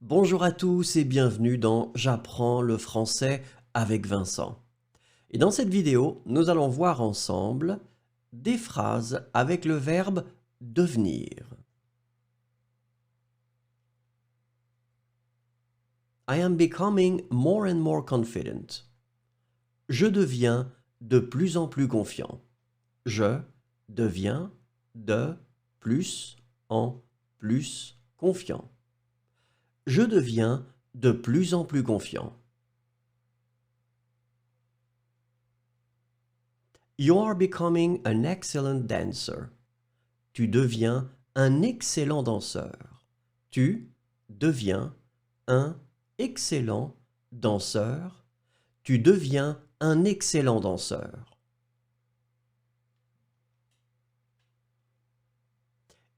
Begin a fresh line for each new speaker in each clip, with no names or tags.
Bonjour à tous et bienvenue dans J'apprends le français avec Vincent. Et dans cette vidéo, nous allons voir ensemble des phrases avec le verbe devenir. I am becoming more and more confident. Je deviens de plus en plus confiant. Je deviens de plus en plus confiant. Je deviens de plus en plus confiant. You are becoming an excellent dancer. Tu deviens un excellent danseur. Tu deviens un excellent danseur. Tu deviens un excellent danseur.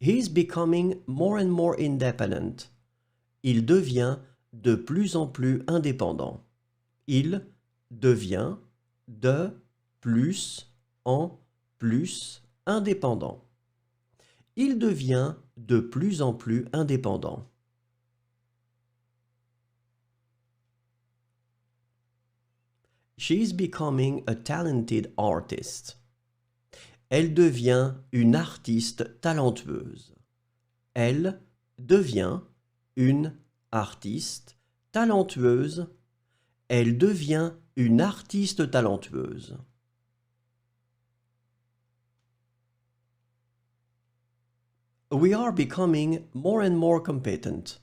He's becoming more and more independent. Il devient de plus en plus indépendant. Il devient de plus en plus indépendant. Il devient de plus en plus indépendant. She is becoming a talented artist. Elle devient une artiste talentueuse. Elle devient une artiste talentueuse. Elle devient une artiste talentueuse. We are becoming more and more competent.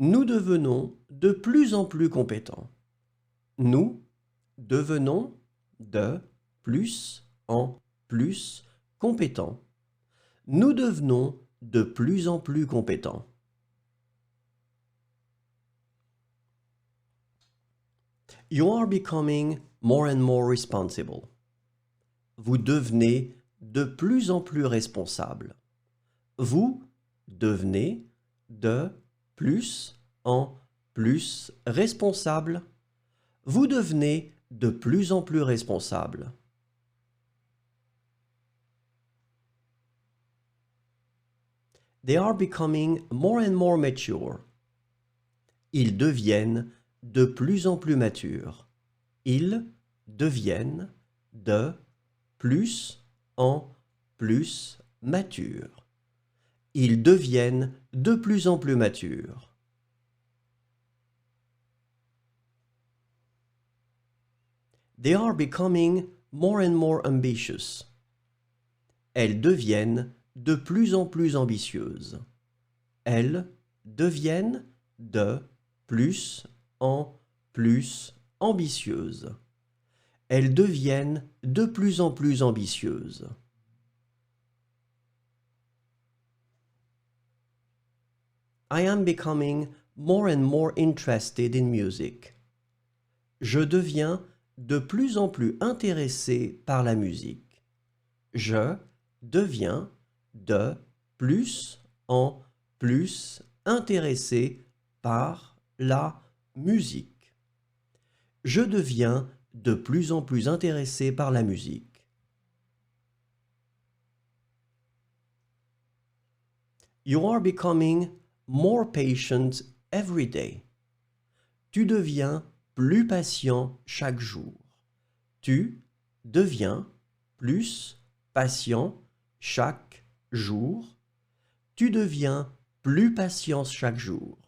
Nous devenons de plus en plus compétents. Nous devenons de plus en plus compétents. Nous devenons de plus en plus compétents. You are becoming more and more responsible. Vous devenez de plus en plus responsable. Vous devenez de plus en plus responsable. Vous devenez de plus en plus responsable. They are becoming more and more mature. Ils deviennent de plus en plus matures. Ils deviennent de plus en plus matures. Ils deviennent de plus en plus matures. They are becoming more and more ambitious. Elles deviennent de plus en plus ambitieuses. Elles deviennent de plus en plus ambitieuses. Elles deviennent de plus en plus ambitieuses. I am becoming more and more interested in music. Je deviens de plus en plus intéressé par la musique. Je deviens de plus en plus intéressé par la musique. Je deviens de plus en plus intéressé par la musique. You are becoming more patient every day. Tu deviens plus patient chaque jour. Tu deviens plus patient chaque jour. Tu deviens plus patient chaque jour.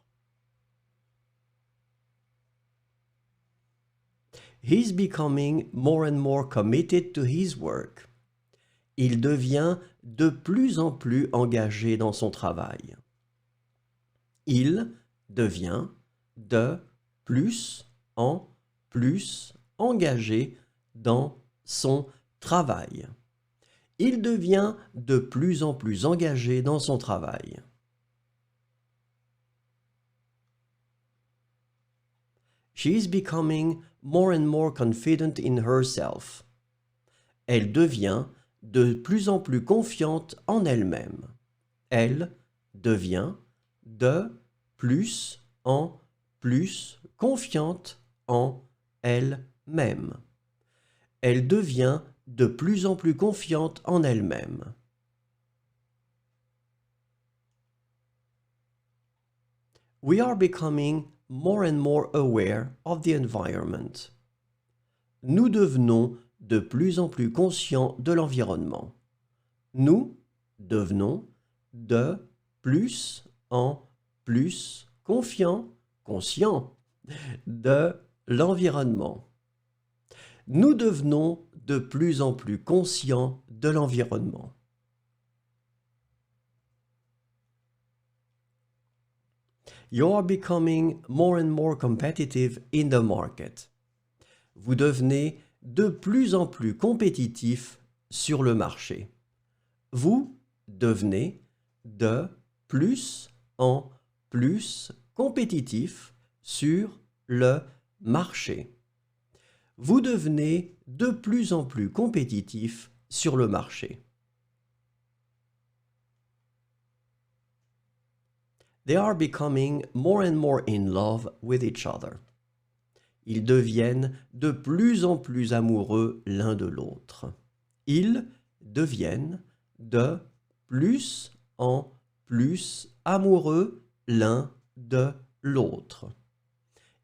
He's becoming more and more committed to his work. Il devient de plus en plus engagé dans son travail. Il devient de plus en plus engagé dans son travail. Il devient de plus en plus engagé dans son travail. She is becoming more and more confident in herself. Elle devient de plus en plus confiante en elle-même. Elle devient de plus en plus confiante en elle-même. Elle devient de plus en plus confiante en elle-même. We are becoming more and more aware of the environment. Nous devenons de plus en plus conscients de l'environnement. Nous devenons de plus en plus conscients de l'environnement. Nous devenons de plus en plus conscients de l'environnement. You are becoming more and more competitive in the market. Vous devenez de plus en plus compétitif sur le marché. Vous devenez de plus en plus compétitif sur le marché. Vous devenez de plus en plus compétitif sur le marché. They are becoming more and more in love with each other. Ils deviennent de plus en plus amoureux l'un de l'autre. Ils deviennent de plus en plus amoureux l'un de l'autre.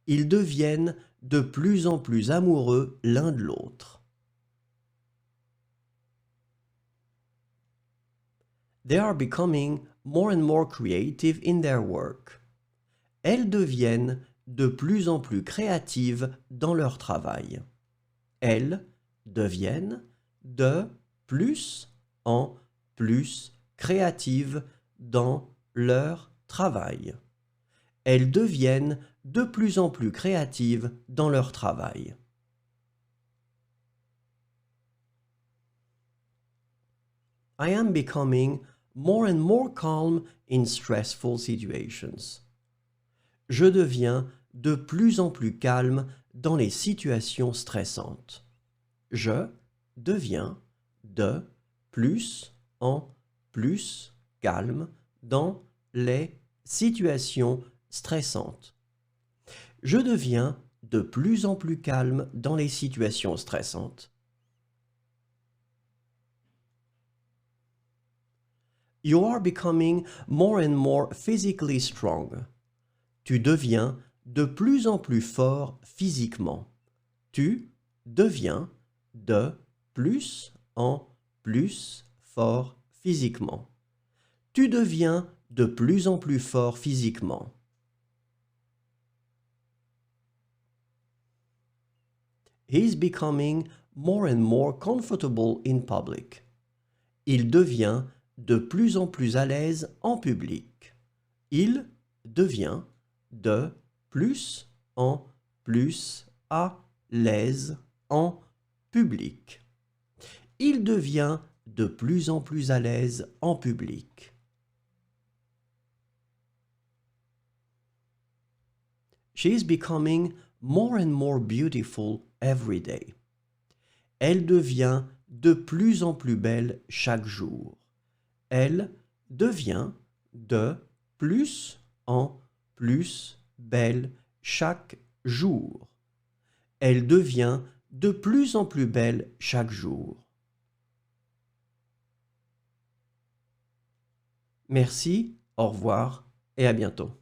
Ils deviennent de plus en plus amoureux l'un de l'autre. They are becoming more and more creative in their work. Elles deviennent de plus en plus créatives dans leur travail. Elles deviennent de plus en plus créatives dans leur travail. Elles deviennent de plus en plus créatives dans leur travail. I am becoming more and more calm in stressful situations. Je deviens de plus en plus calme dans les situations stressantes. Je deviens de plus en plus calme dans les situations stressantes. Je deviens de plus en plus calme dans les situations stressantes. You are becoming more and more physically strong. Tu deviens de plus en plus fort physiquement. Tu deviens de plus en plus fort physiquement. Tu deviens de plus en plus fort physiquement. He is becoming more and more comfortable in public. Il devient de plus en plus à l'aise en public. Il devient de plus en plus à l'aise en public. Il devient de plus en plus à l'aise en public. She is becoming more and more beautiful every day. Elle devient de plus en plus belle chaque jour. Elle devient de plus en plus belle chaque jour. Elle devient de plus en plus belle chaque jour. Merci, au revoir et à bientôt.